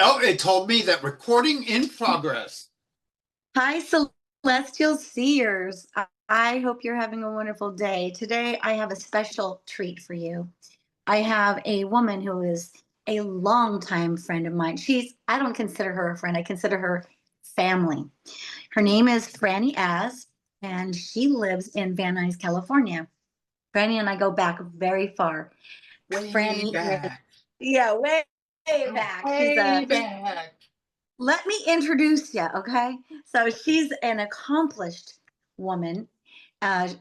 Oh, it told me that recording in progress. Hi, Celestial Seers. I hope you're having a wonderful day. Today, I have a special treat for you. I have a woman who is a longtime friend of mine. I don't consider her a friend, I consider her family. Her name is Fran Az, and she lives in Van Nuys, California. Franny and I go back very far. Way Franny is, back. yeah, way back. Way back. Let me introduce you, okay? So she's an accomplished woman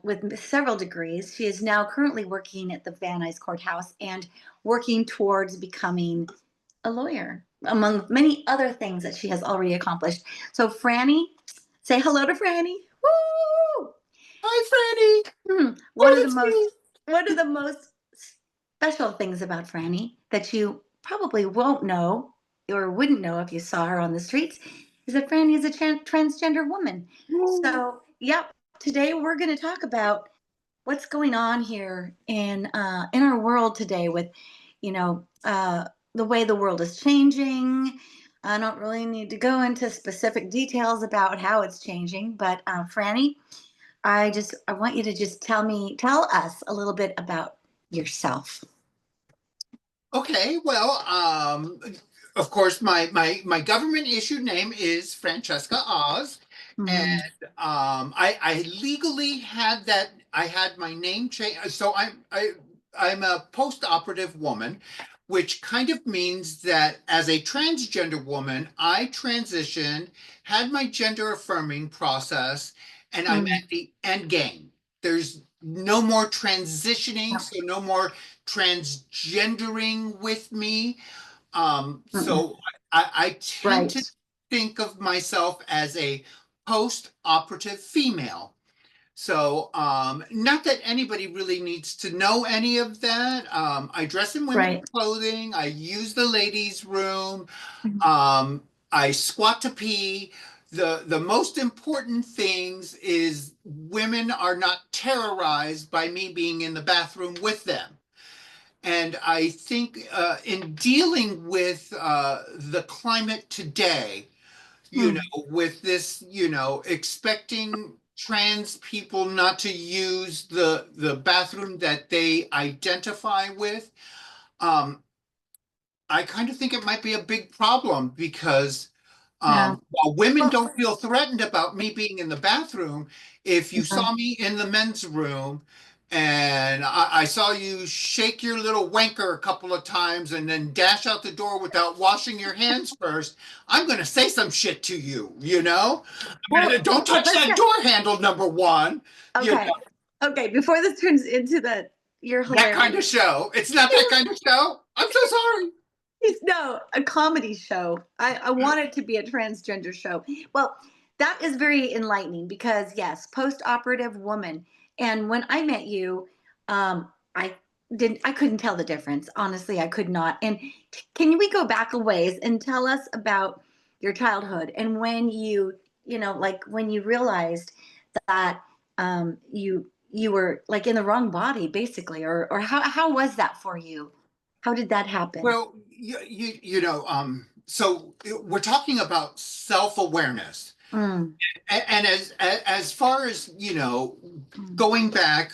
with several degrees. She is now currently working at the Van Nuys Courthouse and working towards becoming a lawyer, among many other things that she has already accomplished. So, Franny, say hello to Franny. Woo! Hi, Franny. One Oh, of the it's most me. special things about Franny that you probably won't know or wouldn't know if you saw her on the streets is that Franny is a transgender woman. Ooh. So, yep, today we're going to talk about what's going on here in our world today with, you know, the way the world is changing. I don't really need to go into specific details about how it's changing, but Franny, I want you to just tell us a little bit about yourself. Okay, well, of course, my government issued name is Franchesca Oz, and Mm, I legally had that. I had my name changed, so I'm a post-operative woman, which kind of means that as a transgender woman, I transitioned, had my gender affirming process, and I'm mm, at the end game. There's no more transitioning, so no more transgendering with me. mm, So I tend to right. think of myself as a post-operative female. So not that anybody really needs to know any of that. I dress in women's Right. clothing. I use the ladies' room. Mhm. I squat to pee. The most important things is women are not terrorized by me being in the bathroom with them. And I think in dealing with the climate today, Mm, with this, expecting trans people not to use the bathroom that they identify with, um, I kind of think it might be a big problem because yeah. while women Well, don't feel threatened about me being in the bathroom, if you yeah. saw me in the men's room and I saw you shake your little wanker a couple of times and then dash out the door without washing your hands first, I'm going to say some shit to you, you know? Don't touch Let's that get door handle, number one, you okay. know, Okay, before this turns into you're that kind of hilarious. show. It's not that kind of show. I'm so sorry. No, a comedy show. I want it to be a transgender show. Well, that is very enlightening because yes, post-operative woman. And when I met you, I I couldn't tell the difference. Honestly, I could not. And can we go back a ways and tell us about your childhood and when like when you realized that you were like in the wrong body, basically, or how was that for you? How did that happen? Well, so we're talking about self-awareness. Mm, And as far as, mm, going back,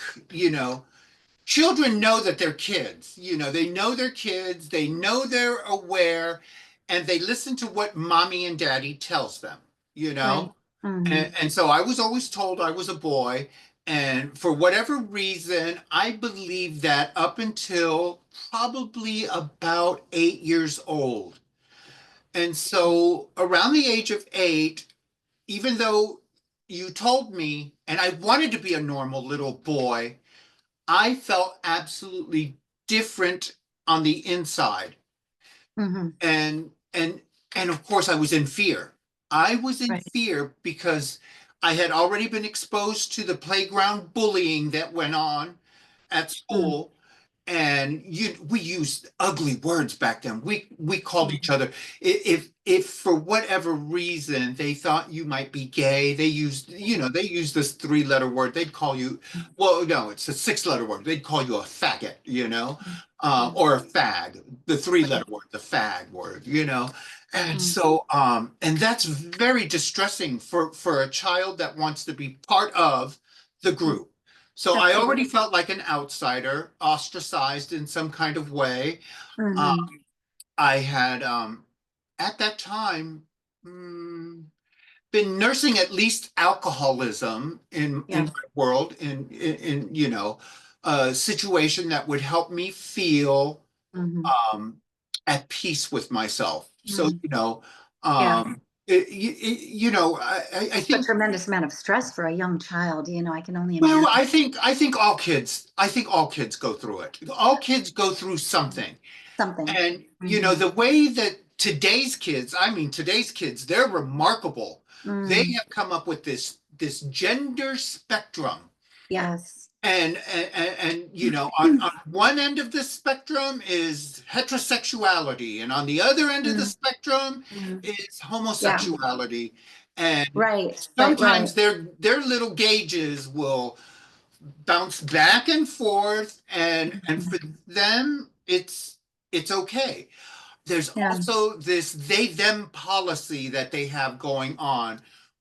children know that they're kids. They know they're kids, they know they're aware, and they listen to what mommy and daddy tells them, you right. know? Hmm. And so I was always told I was a boy. And for whatever reason, I believed that up until probably about 8 years old. And so around the age of 8, even though you told me, and I wanted to be a normal little boy, I felt absolutely different on the inside. Hmm. And of course I was in fear. I was in Right. fear because I had already been exposed to the playground bullying that went on at Mm, school, and we used ugly words back then. We called each mm, other, if for whatever reason they thought you might be gay, they used this 3-letter word. They'd call you, well, no, it's a 6-letter word. They'd call you a faggot, mm, mm. or a fag, the 3-letter Right. word, the fag word, And Mm. so, and that's very distressing for a child that wants to be part of the Mm. group. So I already Absolutely. felt like an outsider, ostracized in some kind of way. Uh, Hmm. I had, at that time, been nursing at least alcoholism in Yeah. my world, in a situation that would help me feel Hmm. um, at peace with myself. So, Mm. Yeah. I It's a think, tremendous amount of stress for a young child. I can only well, imagine. I think all kids go through it. All kids go through something. Something. And, Hmm. the way that today's kids, they're remarkable. They Mm. have come up with this gender spectrum. Yes. And on one end of the spectrum is heterosexuality, and on the other end of the Mm. spectrum Mm. is Yeah. homosexuality. And Right. Right. sometimes Right. their little gauges will bounce back and forth, and Mhm. for them it's okay. There's Yeah. also this they them policy that they have going on.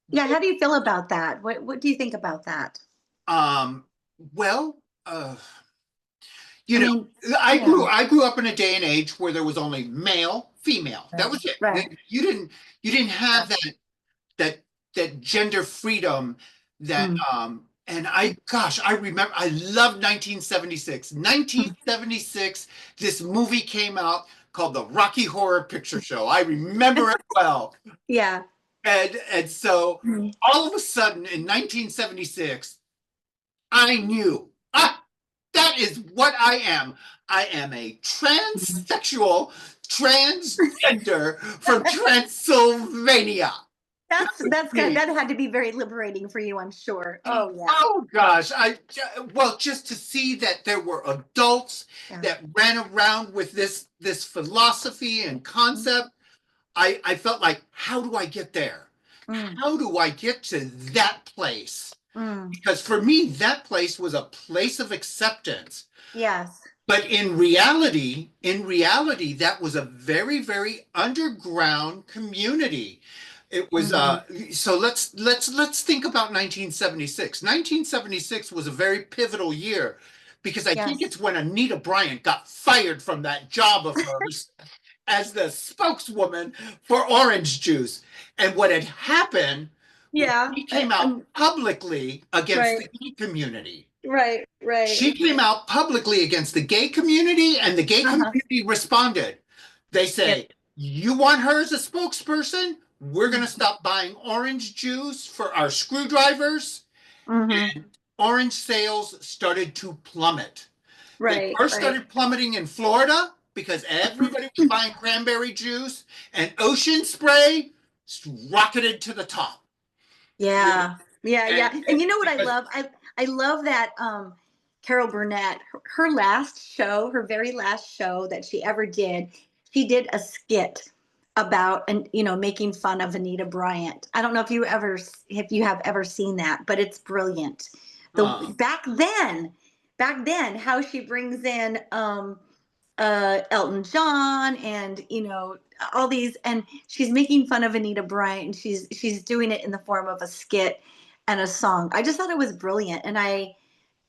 Yeah. How do you feel about that? What do you think about that? Um, well, uh, I you know, mean, yeah. I grew up in a day and age where there was only male, female. That Right. was it. Right. You didn't Yeah. have that that gender freedom that Mm. and I remember I love 1976. Mm. 1976, this movie came out called the Rocky Horror Picture Show. I remember it well. Yeah. And so Mm. all of a sudden in 1976, I knew, that is what I am. I am a Mhm. transsexual transgender from Transylvania. That's good. Me. That had to be very liberating for you, I'm sure. Oh yeah. Oh gosh, well, just to see that there were adults Yeah. that ran around with this philosophy and Mm. concept, I felt like, how do I get there? Mm. How do I get to that place? Mm. Because for me, that place was a place of acceptance. Yes. But in reality, that was a very, very underground community. It was Hmm. so let's think about 1976. 1976 was a very pivotal year because I think Yes. it's when Anita Bryant got fired from that job of hers as the spokeswoman for orange juice. And what had happened was Yeah. she came out publicly against Right. the gay community. Right. Right. She came out publicly against the gay community, and the gay Uh-huh. community responded. They Yeah. say, you want her as a spokesperson? We're going to Mm-hmm. stop buying orange juice for our screwdrivers. Mm-hmm. Orange sales started to plummet. They Right. first Right. started plummeting in Florida because everybody was buying cranberry juice, and ocean spray rocketed to the top. You know, Yeah. Yeah, yeah. And you know what I because love? I love that Carol Burnett, her last show, her very last show that she ever did, she did a skit about and making fun of Anita Bryant. I don't know if you have ever seen that, but it's brilliant. The uh, back then how she brings in Elton John and all these, and she's making fun of Anita Bryant, and she's doing it in the form of a skit and a song. I just thought it was brilliant, and I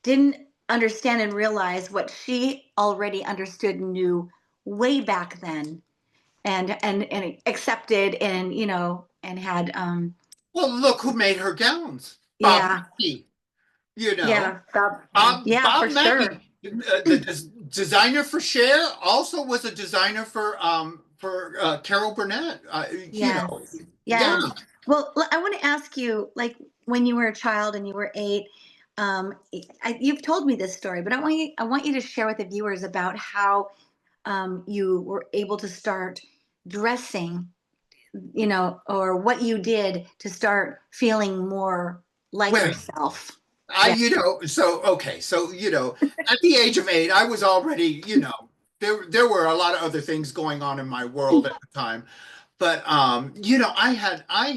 didn't understand and realize what she already understood and knew way back then, and accepted, and had well, look who made her gowns. Bob yeah, Mackie. You know, yeah, yeah, for Bob sure. Mackie, the designer for Cher, also was a designer for Carol Burnett. Yes, Yeah. yes. Well, I want to ask you, like, when you were a child and you were 8, you've told me this story, but I want you to share with the viewers about how you were able to start dressing, or what you did to start feeling more like Well, yourself. Yeah. so okay, so at the age of 8, I was already, there were a lot of other things going on in my world at the time. But I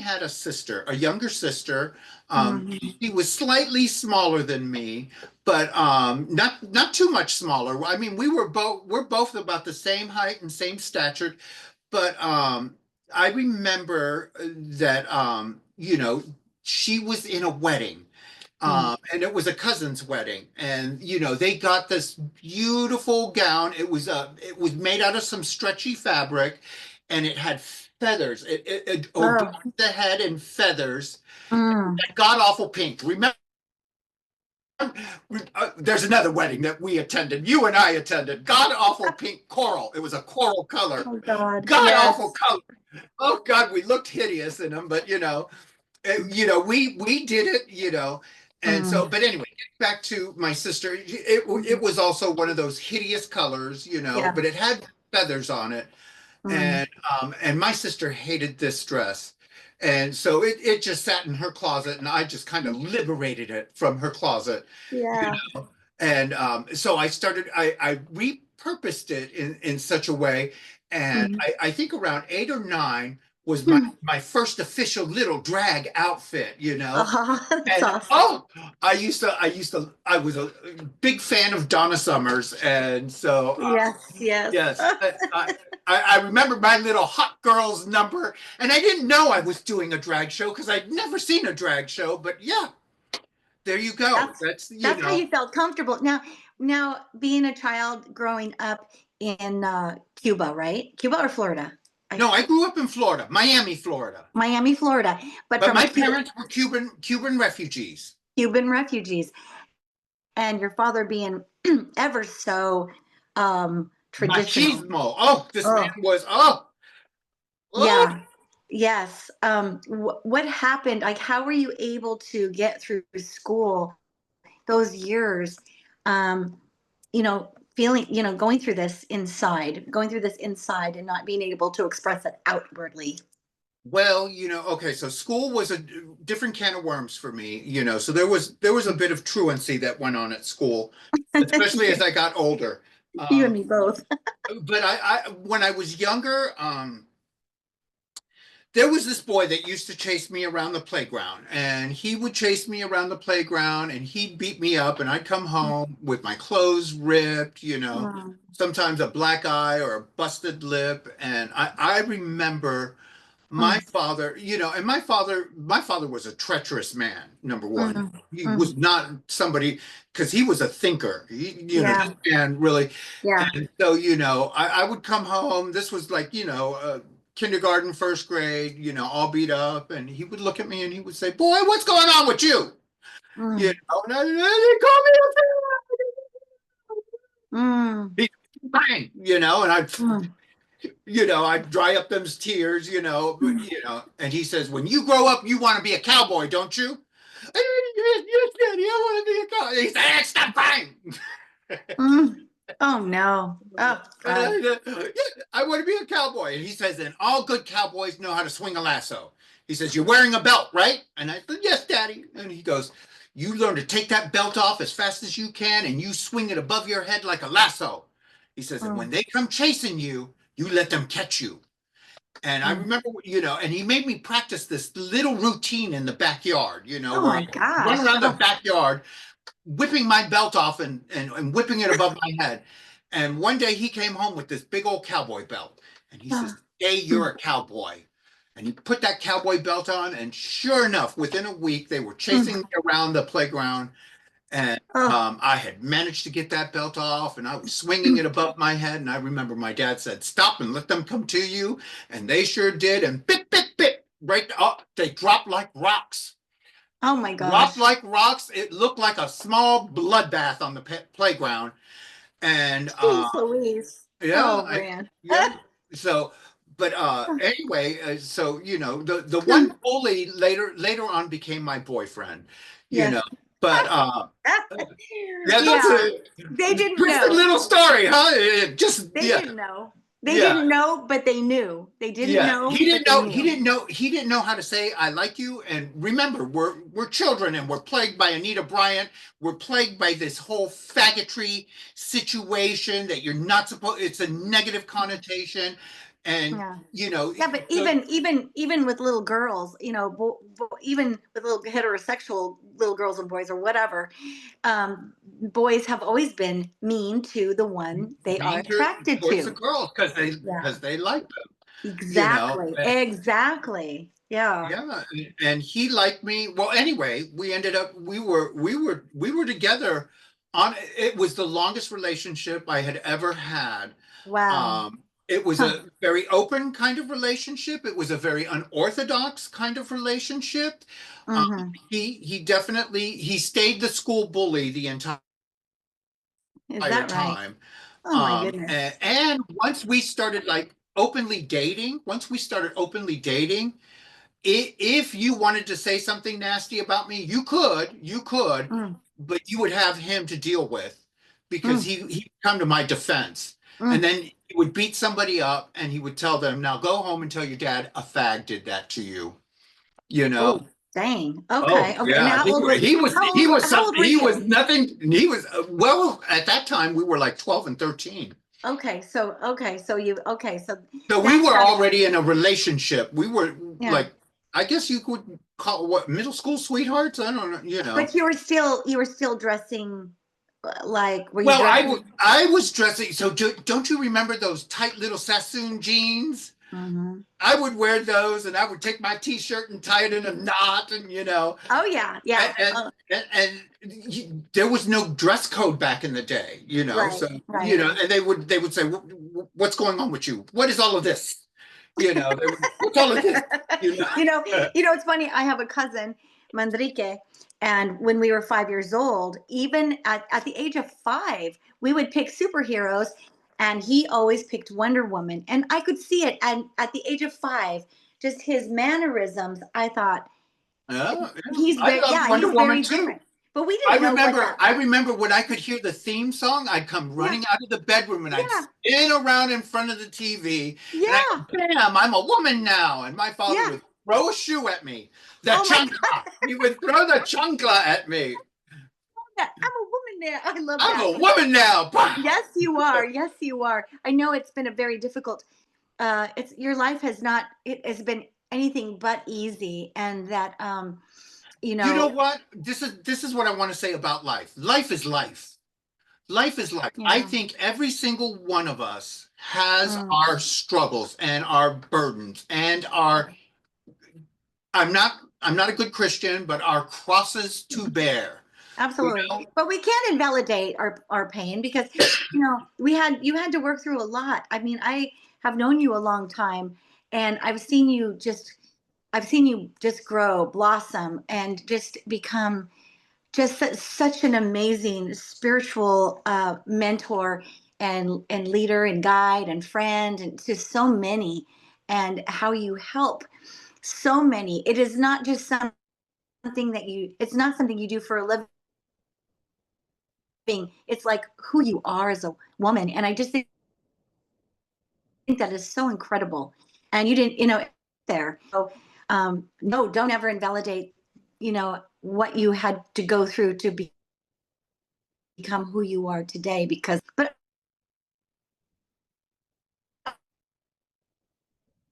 had a sister, a younger sister. Mhm. She was slightly smaller than me, but not too much smaller. I mean, we're both about the same height and same stature, but I remember that, she was in a wedding. Mm. And it was a cousin's wedding, and they got this beautiful gown. It was made out of some stretchy fabric, and it had feathers. It Oh. adorned the head in feathers. Mm. God awful pink. Remember, there's another wedding that we attended. You and I attended. God awful pink coral. It was a coral color. Oh God. God awful Yes. color. Oh God, we looked hideous in them, but we did it, and so, Mm. but anyway, back to my sister. It Mm. was also one of those hideous colors, Yeah. but it had feathers on it, Mm. and my sister hated this dress, and so it just sat in her closet, and I just kind of liberated it from her closet, you Yeah. know, and so I repurposed it in such a way, and Mm. I think around 8 or 9 was my Mm. my first official little drag outfit, Oh, that's and awesome. I was a big fan of Donna Summers, and so Yes. Yes. yes, I remember my little hot girls number, and I didn't know I was doing a drag show because I'd never seen a drag show, but yeah, there you go. That's That's that's how you felt comfortable. Now, being a child growing up in Cuba, right? Cuba or Florida? I, no, I grew up in Florida, Miami, Florida, Miami, Florida, but but from a my parents were Cuban refugees. Cuban refugees, and your father being ever so traditional. Machismo. Oh, this man Oh, was, oh. yeah. Yes. What happened? Like, how were you able to get through school those years? Um, feeling, going through this inside and not being able to express it outwardly. Well, okay, so school was a different can of worms for me, so there was a bit of truancy that went on at school, especially as I got older. You and Um, me both. but when I was younger, there was this boy that used to chase me around the playground, and he would chase me around the playground, and he'd beat me up, and I'd come home with my clothes ripped, Mm, sometimes a black eye or a busted lip, and I remember my mm, father, and my father was a treacherous man, number one. mm, He mm. was not somebody, because he was a thinker. This Yeah, man really. yeah. And so, I would come home. This was like, kindergarten, first grade, all beat up. And he would look at me and he would say, "Boy, what's going on with you?" Mm, And they call me mm, a fine, and mm, I'd dry up those tears, and he says, "When you grow up, you want to be a cowboy, don't you?" Yes, Daddy, I want to be a cowboy. He said, "Hey, stop crying." mm. Oh no. Oh And God. yeah, I want to be a cowboy. And he says, "And all good cowboys know how to swing a lasso." He says, "You're wearing a belt, right?" And I said, "Yes, Daddy." And he goes, "You learn to take that belt off as fast as you can, and you swing it above your head like a lasso." He says, "And when Mm, they come chasing you, you let them catch you." And I mm. remember, and he made me practice this little routine in the backyard, Oh where I my run gosh. around the Oh. backyard, whipping my belt off and whipping it above my head. And one day he came home with this big old cowboy belt. And he says, Oh. "Hey, Mm, you're a cowboy." And he put that cowboy belt on. And sure enough, within a week, they were chasing me mm. around the playground. And Oh. I had managed to get that belt off, and I was swinging it above my head. And I remember my dad said, "Stop and let them come to you." And they sure did. And bit, bit, bit, right up. They dropped like rocks. Oh my Dropped gosh. like rocks. It looked like a small bloodbath on the playground. And Jeez Louise. yeah, Oh man. yeah. So, but anyway, so the one bully later on became my boyfriend. You Yes. know, but yeah, that's Yeah. a They didn't twisted know. little story, huh? Just They yeah, didn't know. They yeah. didn't know, but they knew. They didn't Yeah, know, he but didn't they know. He knew. didn't know. He didn't know how to say "I like you." And remember, we're children, and we're plagued by Anita Bryant. We're plagued by this whole faggotry situation that you're not supposed. It's a negative connotation, and Yeah. you know, Yeah, but so even with little girls, even with little heterosexual little girls and boys or whatever, boys have always been mean to the one they are mean to attracted towards the to. girls because they Yeah. like them. you know. Exactly. Exactly. Yeah. Yeah, and he liked me. Well, anyway, we ended up we were together on it was the longest relationship I had ever had. Wow. It was Huh. a very open kind of relationship. It was a very unorthodox kind of relationship. Um, Hmm. he definitely he stayed the school bully the Is entire that right? time. Oh my goodness. And once we started like openly dating, once we started openly dating, if you wanted to say something nasty about me, you could, Mm, but you would have him to deal with because mm, he'd come to my defense. And mm. then he would beat somebody up and he would tell them, now go home and tell your dad a fag did that to you, you know? Oh, dang. Oh Okay. Okay. And yeah, how old was how old were he was you? nothing. He was well at that time we were like 12 and 13. Okay, so So we that's were that's already in a relationship. We were yeah. like, I guess you could call what middle school sweethearts. I don't know, you know. But you were still dressing like were you Well, dressing? I was dressing. So don't you remember those tight little Sassoon jeans? Hmm. I would wear those, and I would take my T-shirt and tie it in a knot, and Oh yeah, and yeah. and, there was no dress code back in the day, you know. Right, So right. and they would say, "What's going on with you? What is all of this?" You know, what's all of this? You you know, know. it's funny. I have a cousin, Manrique, and when we were 5 years old, even at the age of 5, we would pick superheroes, and he always picked Wonder Woman, and I could see it. And at the age of 5, just his mannerisms, I thought Yeah. I loved Wonder he's Woman very too. different. But we didn't know what that I meant. remember when I could hear the theme song, I'd come Yeah, running out of the bedroom and I'd yeah, spin around in front of the TV and I yeah, go, bam, I'm a woman now. And my father yeah. would throw a shoe at me, the Oh my chancla. He would throw the chancla at me. God, I'm a woman now. I love I'm that. a woman now. Yes, you are. Yes, you are. I know it's been a very difficult. It's your life has not. It has been anything but easy, and that you You know know, what? This is what I want to say about life. Life is life. Life is life. I yeah, think every single one of us has mm, our struggles and our burdens and our I'm not a good Christian, but our crosses to bear. You absolutely. know? But we can't invalidate our pain because you had to work through a lot. I mean, I have known you a long time, and I've seen you just grow, blossom, and just become just such an amazing spiritual mentor and leader and guide and friend and to so many, and how you help so many. It is not just something that you it's not something you do for a living. It's like who you are as a woman, and I just think that is so incredible. And you didn't, there. So no, don't ever invalidate, what you had to go through to become who you are today, because but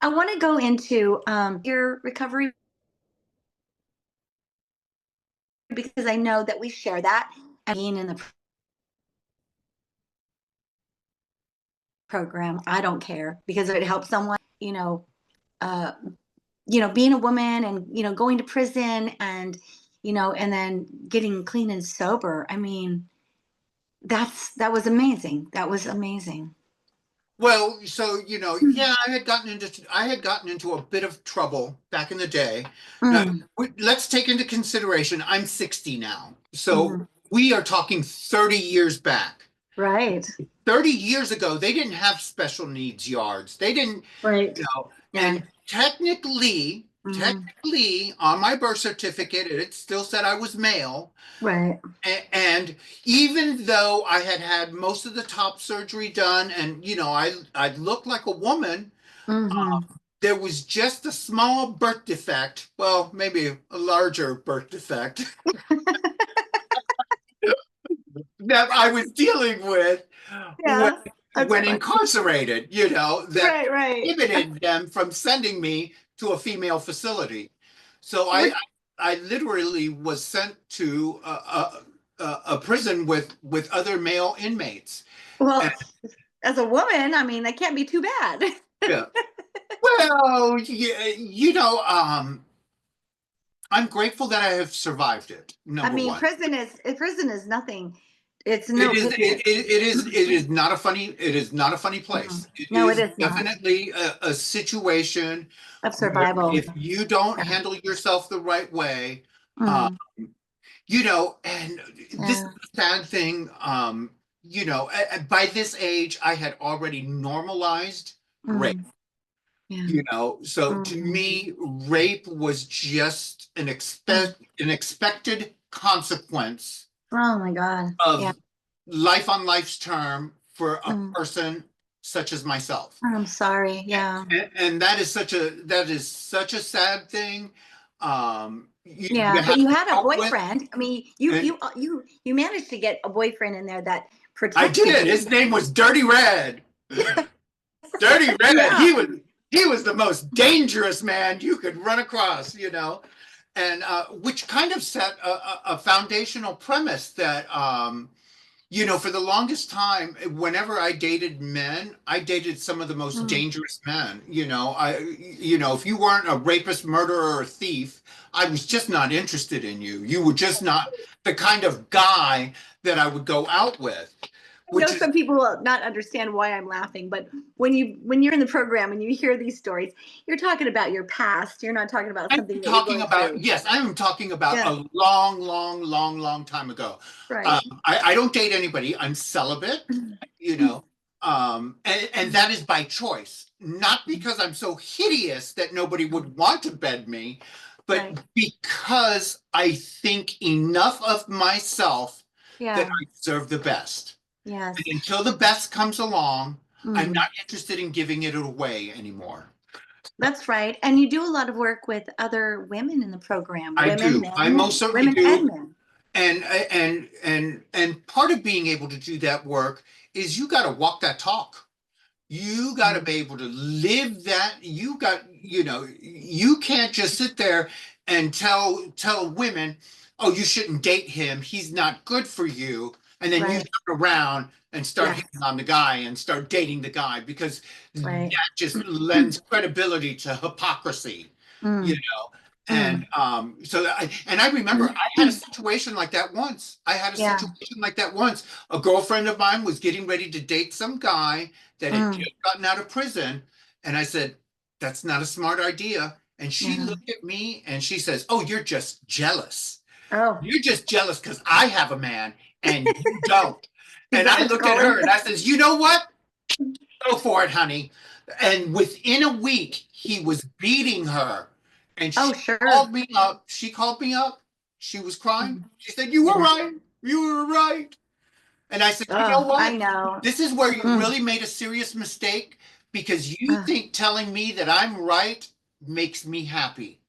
I want to go into your recovery, because I know that we share that, and being in the program. I don't care because it helps someone, uh, being a woman and, going to prison and, and then getting clean and sober. I mean, that was amazing. That was amazing. Well, so yeah, I had gotten into a bit of trouble back in the day. Now, Mm, let's take into consideration I'm 60 now. So mhm. we are talking 30 years back. Right. 30 years ago, they didn't have special needs yards. They didn't, Right. Yeah. and Hmm. technically on my birth certificate, it still said I was male. Right. And even though I had had most of the top surgery done and, I looked like a woman, Hmm. there was just a small birth defect. Well, maybe a larger birth defect that I was dealing with when, Yeah. That's when fun. incarcerated, that Right. Right. prohibited them from sending me to a female facility. So What? I literally was sent to a prison with other male inmates. And Well, as a woman, I mean, that can't be too bad. yeah. Well, I'm grateful that I have survived it. I Number mean, one. prison is nothing. It's It no is picnic. it is not a funny place. It No, it is is not. definitely a situation Of where survival. if you don't Yeah. handle yourself the right way, uh, Mm, and this is yeah. the sad thing, by this age, I had already normalized rape, Mm, yeah. so to Mm. me, rape was just Mm. an expected consequence Oh my God. Yeah. of life on life's term for a Mm. person such as myself. I'm sorry. Yeah. And that is such a sad thing. You Yeah. have But you to had a cope with, boyfriend. I mean, and you managed to get a boyfriend in there that I protected did. you. His name was Dirty Red. Dirty Red. Yeah. He was the most dangerous man you could run across, and which kind of set a foundational premise that for the longest time, whenever I dated men, I dated some of the most Mm. dangerous men. If you weren't a rapist, murderer, or thief, I was just not interested in you. You were just not the kind of guy that I would go out with, I know which is some people will not understand why I'm laughing, but when you're in the program and you hear these stories, you're talking about your past. You're not talking about I'm something that you're talking going about, through. yes, I am talking about Yeah. a long, long, long, long time ago. Right. I don't date anybody. I'm celibate, you know, and that is by choice, not because I'm so hideous that nobody would want to bed me, but Right. because I think enough of myself that Yeah. I deserve the best. And Yes. until the best comes along, I'm Mm. not interested in giving it away anymore. That's right. And you do a lot of work with other women in the program, I women, do. I men, most certainly women and do. men. And part of being able to do that work is you got to walk that talk. You got to Mm. be able to live that. You can't just sit there and tell women, oh, you shouldn't date him, he's not good for you, and then you Right. turn around and start Yes. hitting on the guy and start dating the guy, because Right. that just lends credibility to hypocrisy, you Mm. know. Mm. And I remember I had a situation like that once. I had a Yeah. situation like that once. A girlfriend of mine was getting ready to date some guy that had Mm. just gotten out of prison. And I said, that's not a smart idea. And she Yeah. looked at me and she says, oh, you're just jealous. Oh, You're just jealous because I have a man and you don't. is And that I what you looked at call her him? and I says, you know what? Go for it, honey. And within a week, he was beating her. And Oh, she sure. called me up. She called me up. She was crying. Mm. She said, you were Yeah. right. You were right. And I said, you know Oh, I what? know. This is where you Mm. really made a serious mistake, because you think telling me that I'm right makes me happy.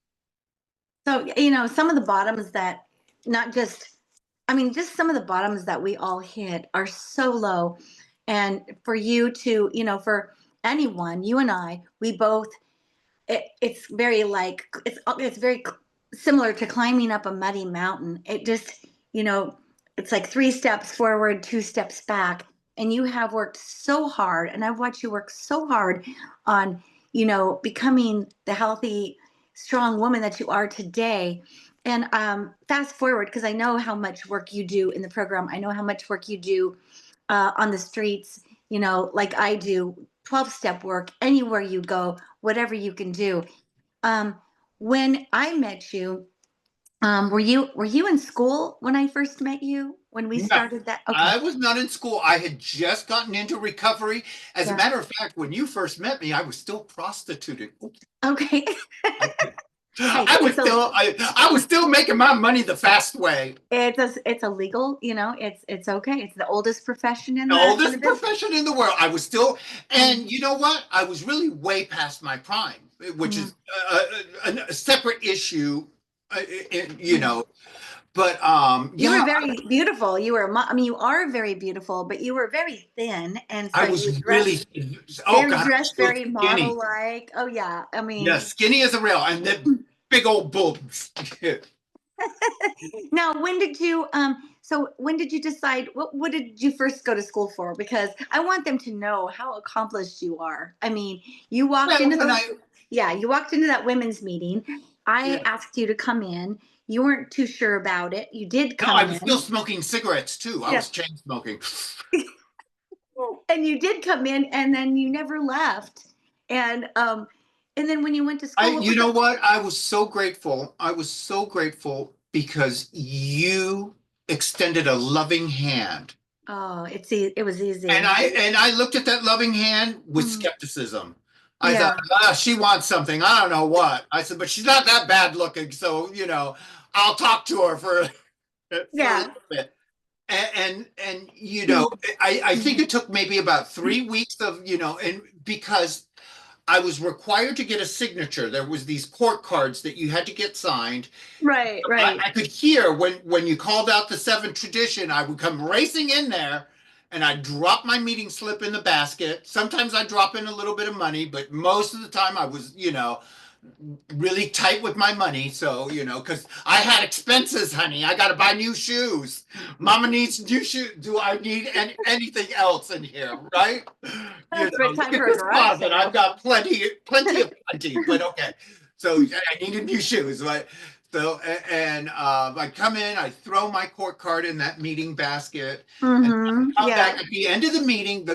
So, some of the bottoms that not just, I mean, just some of the bottoms that we all hit are so low. And for you to, for anyone, you and I, we both, it's very like, it's very similar to climbing up a muddy mountain. It just, you know, it's like three steps forward, two steps back. And you have worked so hard, and I've watched you work so hard on, becoming the healthy, strong woman that you are today. And fast forward, because I know how much work you do in the program. I know how much work you do on the streets, like I do, 12-step work, anywhere you go, whatever you can do. Um, when I met you, were you in school when I first met you? When we No, started that? Okay. I was not in school. I had just gotten into recovery. As a Yeah. matter of fact, when you first met me, I was still prostituting. Okay. Hey, I was still making my money the fast way. it's a legal, it's okay. It's the oldest profession in The the oldest business. profession in the world. I was still, Mm, and you know what? I was really way past my prime, which mm, is a separate issue, uh, you mm. know. But You were yeah, very beautiful. I mean, you are very beautiful, but you were very thin, and I so you was would really, dress oh very God, I was dressed, so very skinny. model-like. Oh yeah, I Yeah, mean, skinny as a rail, and the big old boobs. now, when did you decide, what did you first go to school for? Because I want them to know how accomplished you are. I mean, you walked Well, into those. Yeah, you walked into that women's meeting. I Yeah. asked you to come in. You weren't too sure about it. You did No, come I was still in. smoking cigarettes too. I Yeah. was chain smoking. And you did come in and then you never left. And and then when you went to school, what You was know that? what? I was so grateful. I was so grateful because you extended a loving hand. Oh, it was And easy. I looked at that loving hand with Mm, skepticism. I thought, yeah. she wants something. I don't know what. I said, but she's not that bad looking, so I'll talk to her for a Yeah. little bit. And Mm, I think mm. it took maybe about 3 weeks of and because I was required to get a signature. There was these court cards that you had to get signed. Right, right. I could hear when you called out the seventh tradition, I would come racing in there and I'd drop my meeting slip in the basket. Sometimes I'd drop in a little bit of money, but most of the time I was, really tight with my money. So, because I had expenses, honey. I got to buy new shoes. Mama needs new shoes. Do I need anything else in here? Right? That's right. Look Time at for a this garage closet. I've sale. got plenty of plenty, but okay. So I needed new shoes, right? So, and I come in, I throw my court card in that meeting basket, and Mm-hmm. come back Yeah. at the end of the meeting.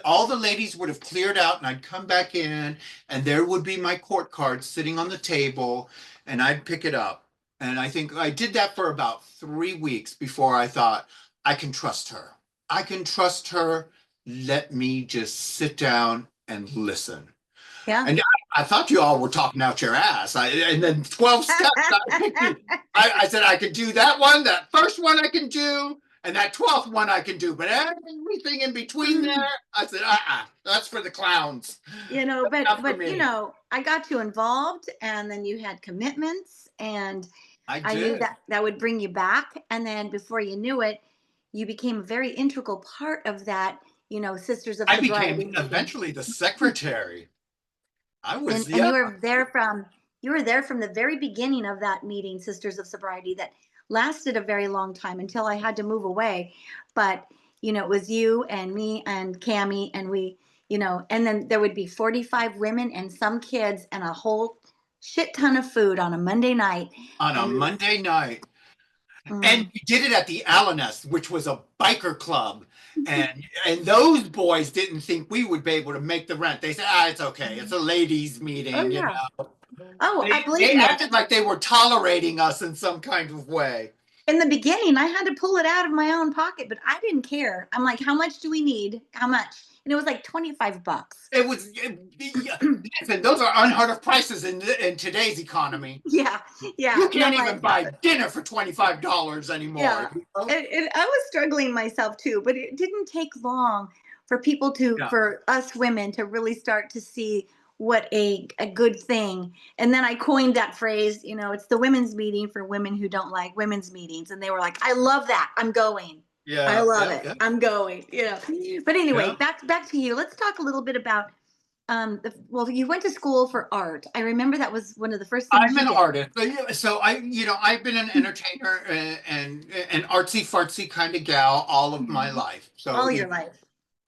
All the ladies would have cleared out, and I'd come back in, and there would be my court card sitting on the table, and I'd pick it up. And I think I did that for about 3 weeks before I thought, I can trust her. I can trust her. Let me just sit down and listen. Yeah. And I thought you all were talking out your ass. And then 12 steps, I said I could do that one, that first one I can do, and that 12th one I can do. But everything in between there, I said, that's for the clowns. That's but not for but me. I got you involved, and then you had commitments, and I I knew did. that that would bring you back, and then before you knew it, you became a very integral part of that, Sisters of I became Sobriety meeting. eventually the secretary. I was, And yeah, you were there from the very beginning of that meeting, Sisters of Sobriety, that lasted a very long time until I had to move away. But it was you and me and Cami, and and then there would be 45 women and some kids and a whole shit ton of food on a Monday night. on a And Monday night. And mm, we did it at the Allenest, which was a biker club. And those boys didn't think we would be able to make the rent. They said, it's okay. It's a ladies' oh meeting. yeah, oh, I believe They me. acted like they were tolerating us in some kind of way. In the beginning, I had to pull it out of my own pocket, but I didn't care. I'm like, how much do we need? How much? And it was like 25 bucks. It was, listen, those are unheard of prices in today's economy. Yeah, You yeah. And can't I'm even like, buy dinner for $25 anymore. yeah. I was struggling myself too, but it didn't take long for Yeah. for us women to really start to see what a good thing. And then I coined that phrase, it's the women's meeting for women who don't like women's meetings. And they were like, I love that. I'm going. I Yeah. love Yeah. it. Yeah. I'm going. But anyway, Yeah. back to you. Let's talk a little bit about well, you went to school for art. I remember that was one of the first things I'm you an did. artist. So I've been an entertainer and an artsy fartsy kind of gal all of my Mhm. life. So, All your life.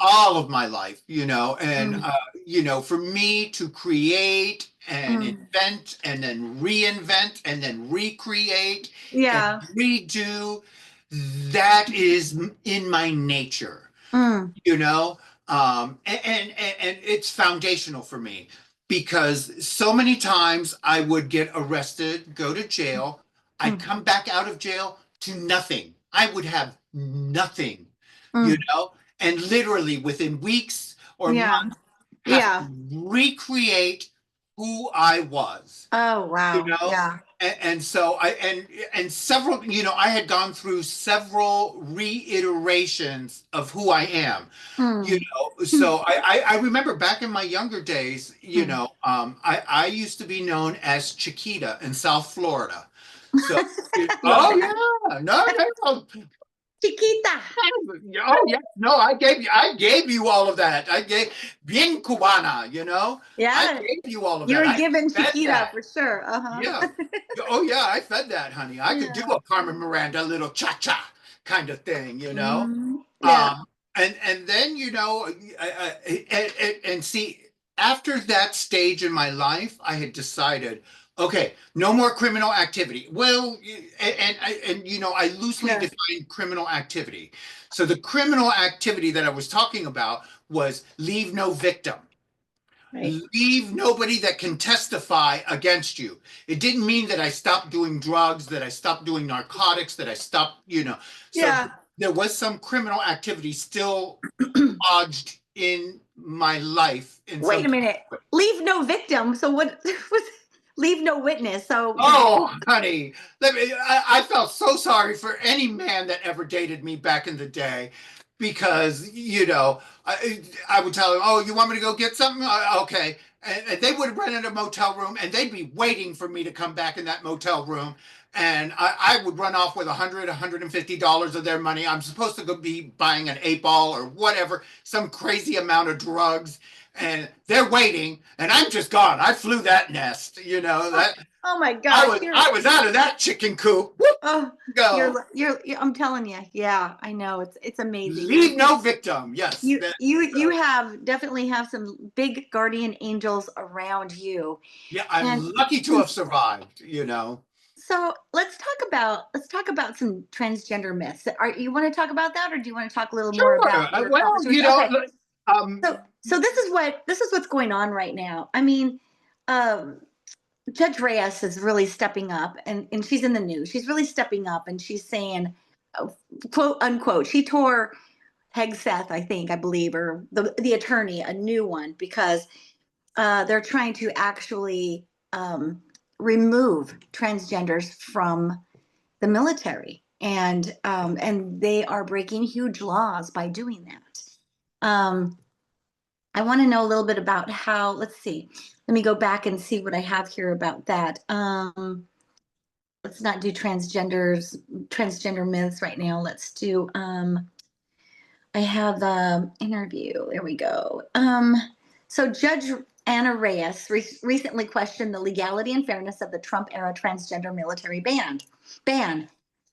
all of my life, and, Mm, for me to create and mm. invent and then reinvent and then recreate and Yeah. redo, that is in my nature, Mm, you know and it's foundational for me because so many times I would get arrested, go to jail, I'd mm, come back out of jail to nothing. I would have nothing, you mm. know and literally within weeks or Yeah. months have Yeah. to recreate who I was, Oh, you wow. know Yeah. and so and several, I had gone through several reiterations of who I am, you Mm, so I remember back in my younger days, mm. I used to be known as Chiquita in South Florida. So, Love oh that. yeah, no, no, Chiquita. oh yeah, no, I gave you all of that. I gave bien cubana, I Yeah. gave you all of You that. were I given fed Chiquita that. for sure. Yeah. Uh-huh. Oh yeah, I fed that, honey. I could do Yeah. a Carmen Miranda little cha-cha kind of thing. Mm, yeah. Um, and then and see. after that stage in my life, I had decided, okay, no more criminal activity. Well, and you know, I loosely Sure. define criminal activity. So the criminal activity that I was talking about was leave no victim. Right. Leave nobody that can testify against you. It didn't mean that I stopped doing drugs, that I stopped doing narcotics, that I stopped, you know. So Yeah. there was some criminal activity still lodged in my life in Wait some. a minute. Leave no victim. So what was leave no witness? So Oh, honey, I felt so sorry for any man that ever dated me back in the day because, you know, I would tell him, oh, you want me to go get something? Okay. And they would rent a motel room and they'd be waiting for me to come back in that motel room. And I would run off with $150 of their money. I'm supposed to go be buying an 8 ball or whatever, some crazy amount of drugs. And they're waiting, and I'm just gone. I flew that nest, you know. oh, That oh my I gosh, was I was out of that chicken coop. Whoop, oh go. I'm telling you. Yeah, I know. It's amazing. Leave no victim. Yes. You have definitely have some big guardian angels around you. Yeah, I'm And lucky to have survived, you know. so let's talk about some transgender myths. Are you want to talk about that, or do you want to talk a little more Sure. about your Well, you accomplishments? know, Okay. um, So this is what's going on right now. I mean, um, Judge Reyes is really stepping up, and she's in the news. She's really stepping up, and she's saying, uh, quote unquote, she tore Hegseth, I believe, or the attorney, a new one because they're trying to actually remove transgenders from the military, and they are breaking huge laws by doing that. I want to know a little bit about how. Let's see. Let me go back and see what I have here about that. Let's not do transgender myths right now. Let's do. I have the interview. There we go. So Judge Anna Reyes recently questioned the legality and fairness of the Trump era transgender military ban.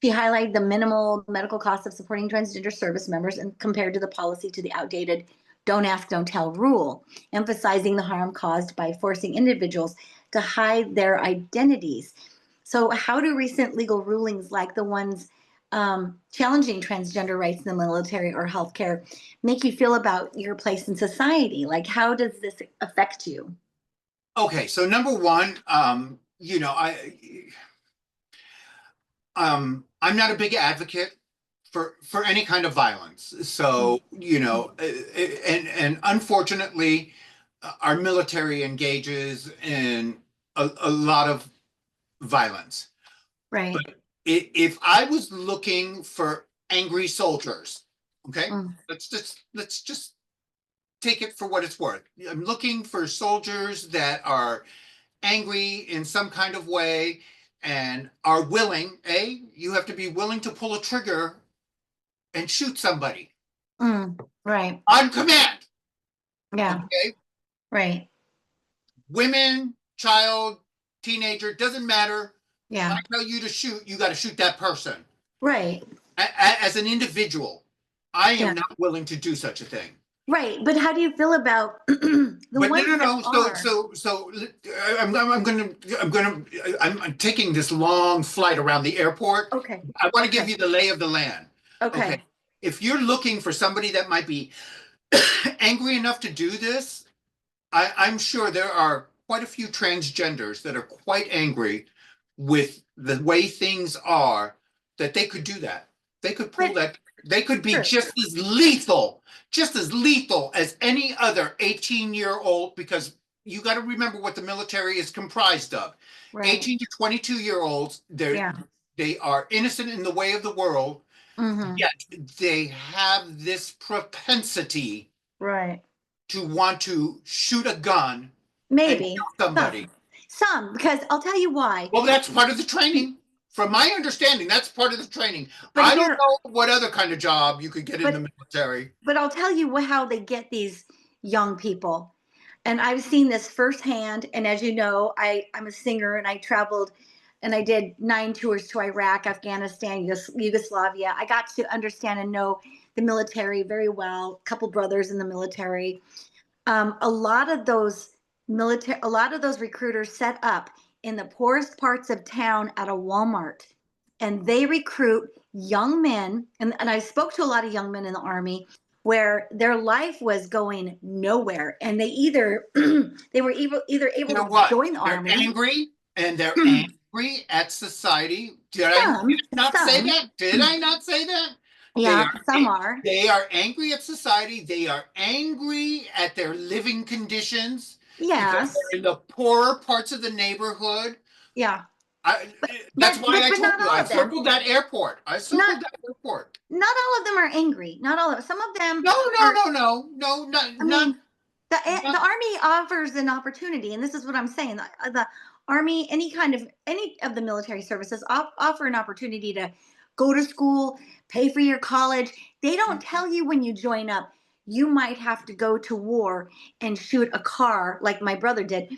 She highlighted the minimal medical costs of supporting transgender service members and compared to the policy to the outdated don't ask, don't tell rule, emphasizing the harm caused by forcing individuals to hide their identities. So, how do recent legal rulings like the ones challenging transgender rights in the military or healthcare make you feel about your place in society? Like, how does this affect you? okay, so number one, you know, I'm not a big advocate for any kind of violence. So, you know, and unfortunately, our military engages in a lot of violence. But Right. if I was looking for angry soldiers, okay, Mm, let's just take it for what it's worth. I'm looking for soldiers that are angry in some kind of way and are willing, you have to be willing to pull a trigger and shoot somebody right. on command. Yeah. Okay. Right. Women, child, teenager, doesn't matter. If I Yeah. tell you to shoot, you got to shoot that person. Right. As an individual, I Yeah. am not willing to do such a thing. Right. But how do you feel about the But no, ones no, that no. are? I'm taking this long flight around the airport. Okay. I want to give Okay. you the lay of the land. Okay. Okay. If you're looking for somebody that might be angry enough to do this, I'm sure there are quite a few transgenders that are quite angry with the way things are that they could do that. They could pull But that. They could be sure. just as lethal as any other 18-year-old, because you got to remember what the military is comprised of. Right. 18 to 22-year-olds, Yeah. they are innocent in the way of the world, Mm-hmm. yet they have this propensity Right. to want to shoot a gun and Maybe kill somebody. some because I'll tell you why. Well, that's part of the training. From my understanding, that's part of the training. But I don't here, know what other kind of job you could get in the but military. but I'll tell you how they get these young people. And I've seen this firsthand. And as you know, I'm a singer and I traveled and I did 9 tours to Iraq, Afghanistan, Yugoslavia. I got to understand and know the military very well, a couple brothers in the military. A lot of those a lot of those recruiters set up in the poorest parts of town at a Walmart, and they recruit young men. And I spoke to a lot of young men in the Army where their life was going nowhere, and they either they were either able They're to what? join the They're Army. angry, and they're angry at society. Not say Some, that? Did I not say that? They yeah, are some are, they are angry at society. They are angry at their living conditions because yes, they're in the poorer parts of the neighborhood. yeah, I, but that's why I told not you all I of them. circled that airport. I Not circled that airport. not all of them are angry. Not all of them. Some of them No, no, are. no, no, no, I not, mean, the not. Army offers an opportunity, and this is what I'm saying. The Army, any of the military services offer an opportunity to go to school, pay for your college. They don't tell you when you join up. You might have to go to war and shoot a car like my brother did,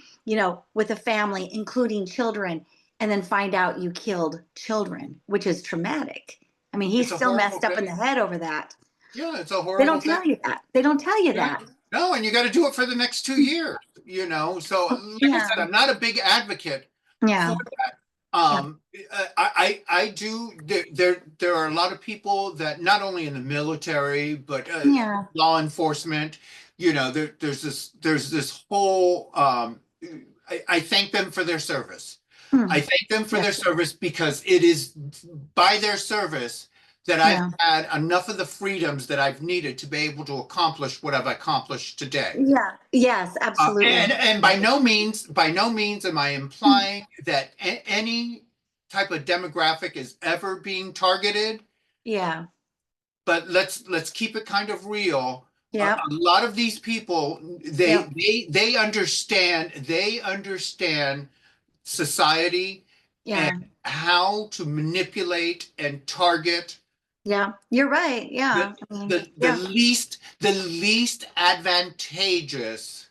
with a family, including children, and then find out you killed children, which is traumatic. I mean, It's he's a still horrible messed up in thing. the head over that. Yeah, it's a They horrible don't thing. tell you that. They don't tell you Yeah. that. No, and you got to do it for the next 2 years, So, like I Yeah. said, I'm not a big advocate for Yeah. that. Yeah. I do. There are a lot of people that not only in the military but Yeah. law enforcement. There's this whole. I thank them for their service. I Hmm. thank them for Yeah. their service because it is by their service that I've Yeah. had enough of the freedoms that I've needed to be able to accomplish what I've accomplished today. Yeah. Yes, And absolutely. and by no means am I implying that any type of demographic is ever being targeted, Yeah. but let's keep it kind of real. A Yep. lot of these people, Yep. they understand society and Yeah. how to manipulate and target Yeah. You're right. the Yeah. I mean, the yeah. least advantageous.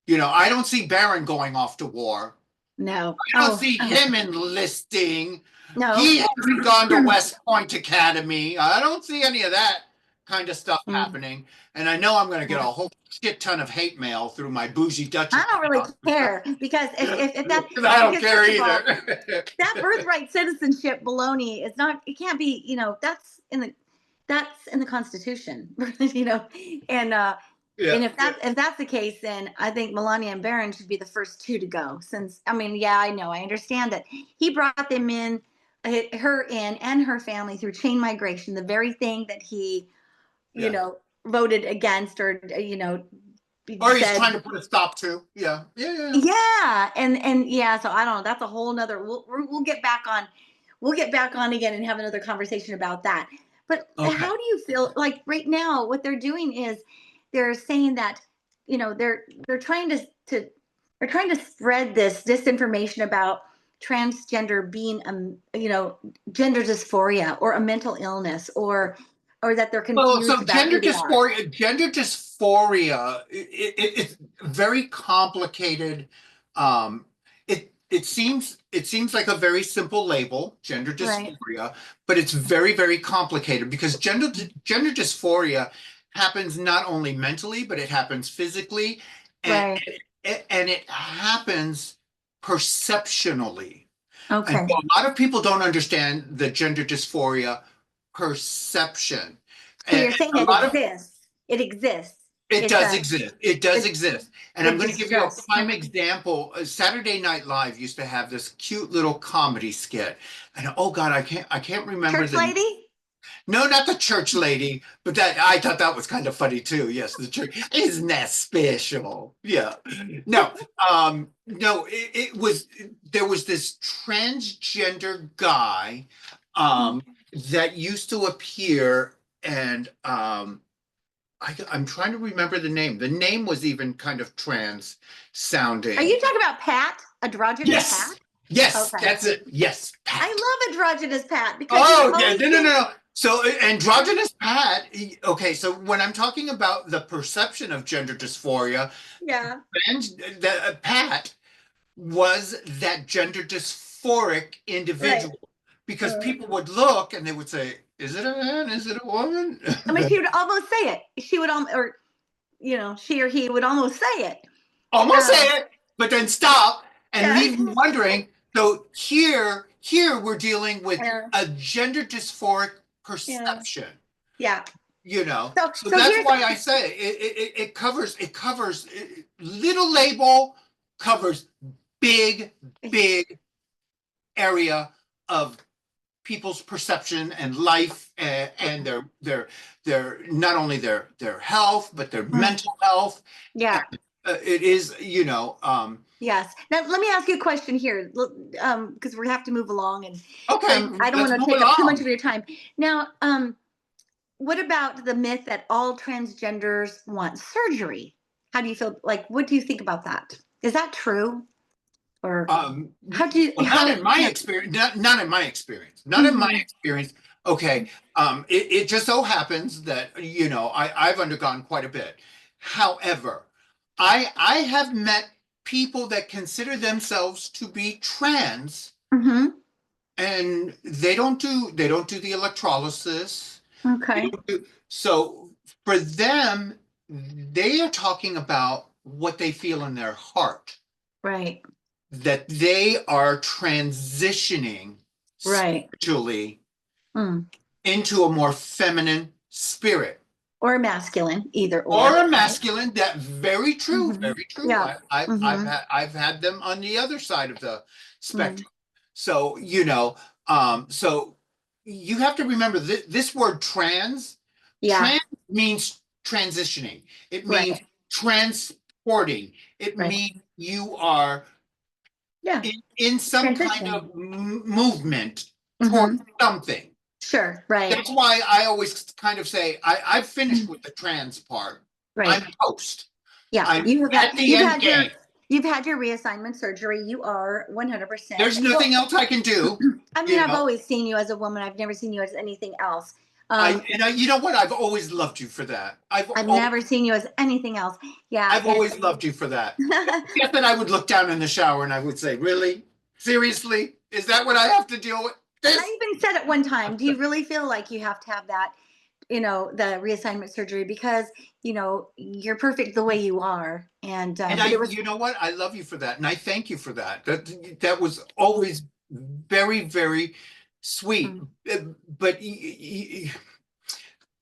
I don't see Barron going off to war. No. I don't Oh, see oh, him enlisting. no. He hasn't gone to West Point Academy. I don't see any of that kind of stuff Mm, happening. And I know I'm going to get a yeah. whole shit ton of hate mail through my Bougie Duchess I don't really account. care because if that, I don't because care first of all, either. that birthright citizenship baloney is not, it can't be, that's in the Constitution, you know, and, Yeah, and if that's the case, then I think Melania and Barron should be the first two to go. Since I mean, yeah, I know, I understand that he brought them in, her in, and her family through chain migration, the very thing that he, you yeah. know, voted against, or Or he's said, trying to put a stop to. Yeah, yeah, yeah. yeah, and yeah. So I don't know. That's a whole nother. We'll get back on. We'll get back on again and have another conversation about that. But Okay. how do you feel like right now? What they're doing is they're saying that they're trying to they're trying to spread this disinformation about transgender being gender dysphoria or a mental illness, or that they're Well, confused so about who they are. gender dysphoria, it's very complicated. It seems like a very simple label, gender Right. dysphoria, but it's very, very complicated because gender dysphoria happens not only mentally, but it happens physically, and Right. and it happens perceptionally. And Okay. so a lot of people don't understand the gender dysphoria perception. So And you're saying a it lot of exists. It exists. it It's does a exist. It does it exist. And I'm it going to just give you a just prime example. Saturday Night Live used to have this cute little comedy skit. And oh God, I can't remember church the lady? no, not the church lady, but that I thought that was kind of funny too. Yes, the church isn't that special. Yeah. No, no, it was there was this transgender guy um that used to appear and I'm trying to remember the name. The name was even kind of trans Are sounding. you talking about Pat? Androgynous Yes, Pat? yes, Okay. that's it. Yes, I Pat. love androgynous Pat because he's Oh yeah, always no, no, no, been, no. So androgynous Pat. Okay, so when I'm talking about the perception of gender dysphoria, yeah. and Pat was that gender dysphoric Right. individual because Uh, people would look and they would say, "Is it a man? Is it a woman?" I mean, she would almost say it. She would almost, or she or he would almost say it. Almost say Um, it, but then stop and yeah. leave you wondering. So here we're dealing with Yeah. a gender dysphoric Yeah. perception. Yeah. So So so that's here's why I say it covers little label covers big big area of people's perception and life, and their not only their health but their mm, mental health. yeah. And, it is, Yes. Now let me ask you a question here, because we have to move along, and okay, I don't let's want to move take up too much along. of your time. Now, what about the myth that all transgenders want surgery? How do you feel? Like, what do you think about that? Is that true? Or Um, how do you, well, not how, in my yeah. experience. Not in my experience. Not in my Hmm. experience. Okay. It just so happens that I've undergone quite a bit. However, I have met people that consider themselves to be trans, Hmm. and they don't do the electrolysis. They Okay. don't do, so for them, they are talking about what they feel in their heart, Right. that they are transitioning Right. spiritually Mm. into a more feminine spirit Or masculine, either or or. a Right. masculine. That very true, Hmm. very true. Yeah. Hmm. I've had them on the other side of the Mm. spectrum. So so you have to remember this word Yeah. trans means transitioning. It means Right. transporting. It Right. means you are Yeah. in some kind Transition. of movement toward Hmm. something. Sure. Right. That's why I always kind of say I've finished Mm. with the trans part. I'm Right. post. Yeah. I'm at the You've end had game. you've had your reassignment surgery. You are 100%. There's Well, nothing else I can do. I mean, You I've know, always seen you as a woman. I've never seen you as anything else. Um, you know what? I've always loved you for that. I've never seen you as anything else. Yeah. I've And always loved you for that. I Yes, that I would look down in the shower and I would say, "Really? Seriously? Is that what I have to deal with? This?" even said at one time, do you really feel like you have to have that, the reassignment surgery? Because, you're perfect the way you are. And, And but it was, you know what? I love you for that, and I thank you for that. That was always very, very sweet. mm, But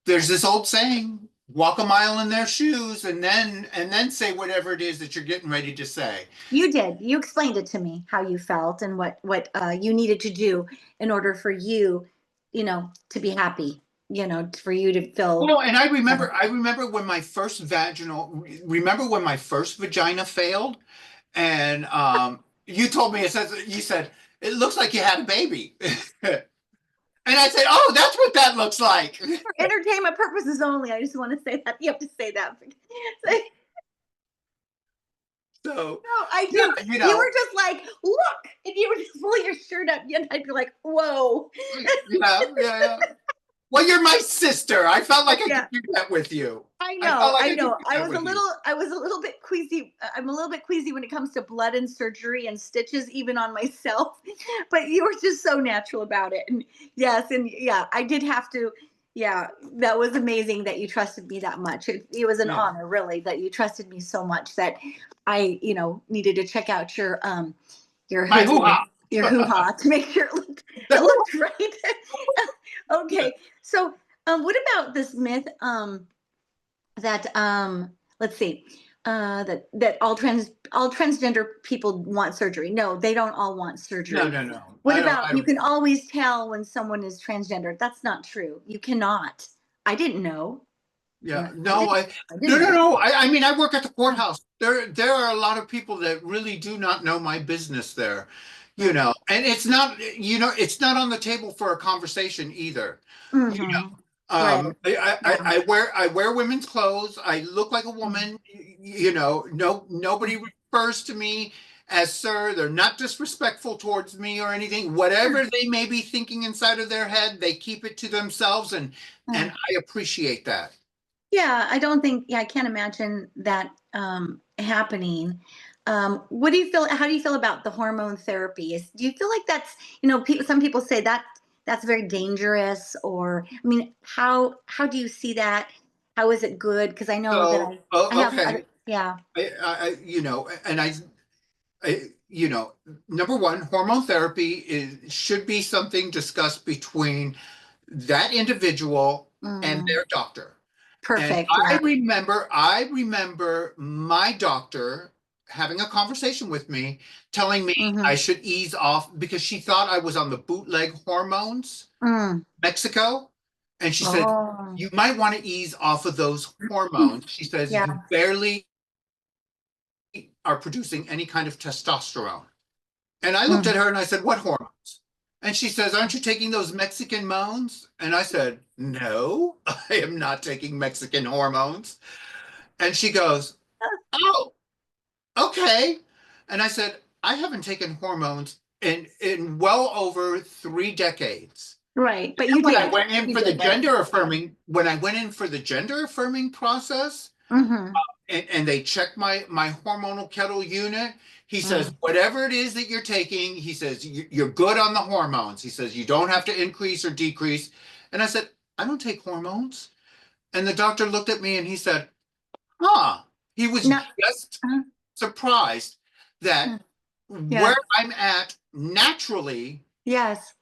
there's this old saying: walk a mile in their shoes, and then say whatever it is that you're getting ready to say. you did. You explained it to me how you felt and what you needed to do in order for you, to be happy. For you to feel. Well, and Uh, I remember when my first remember when my first vagina failed, and you told me you said it looks like you had a baby. And I said, "Oh, that's what that looks like." for entertainment purposes only. I just want to say that you have to say that. So, So, no, I yeah, do. You were just like, look, and you were just pulling your shirt up, and I'd be like, whoa. yeah, yeah. Well, you're my sister. I felt like I could Yeah. do that with you. I I felt know, like I I could know. do that with you. I was a little bit queasy. I'm a little bit queasy when it comes to blood and surgery and stitches, even on myself. But you were just so natural about it. And yes, and yeah, I did have to. Yeah, that was amazing that you trusted me that much. It was an Yeah. honor, really, that you trusted me so much that I, needed to check out your My hoo hoo ha. your hoo ha to make sure it looked right. Okay, so what about this myth? That let's see, that all transgender people want surgery. No, they don't all want No, surgery. no, no. What about I you don't. can always tell when someone is transgender? That's not true. You cannot. I didn't know. Yeah, Yeah, no, I no, didn't no, know. no. I mean, I work at the courthouse. There are a lot of people that really do not know my business there, Right. and it's not on the table for a conversation either. You Hmm. Right. Yeah. I wear women's clothes. I look like a Mm. woman. No, nobody refers to me as sir. They're not disrespectful towards me or anything. Whatever Sure. they may be thinking inside of their head, they keep it to themselves, and Mm. I appreciate that. Yeah, I don't think. Yeah, I can't imagine that happening. What do you feel? How do you feel about the hormone therapy? Do you feel like that's some people say that that's very dangerous, or I mean, how do you see that? How is it good? Because I know that So, I have okay. other, yeah. And number one, hormone therapy should be something discussed between that individual and Mm, their doctor. And perfect. Yeah. I remember my doctor having a conversation with me, telling me I Hmm. should ease off because she thought I was on the bootleg hormones, Mm. Mexico. And she said, Oh. you might want to ease off of those hormones. She says, Yeah. you barely are producing any kind of testosterone. And I looked Mm. at her and I said, what hormones? And she says, aren't you taking those Mexican moans? And I said, no, I am not taking Mexican hormones. And she goes, oh, okay. And I said, I haven't taken hormones in well over 3 decades. Right. But And you when I did. went in You for the did though. gender affirming, when I went in for the gender affirming process, Hmm. and they check my hormonal kettle unit. He says, Mm. whatever it is that you're taking, he says, you're good on the hormones. He says, you don't have to increase or decrease. And I said, I don't take hormones. And the doctor looked at me and he said, huh. He was No. just Uh, surprised that mm. where Yes. I'm at naturally Yes.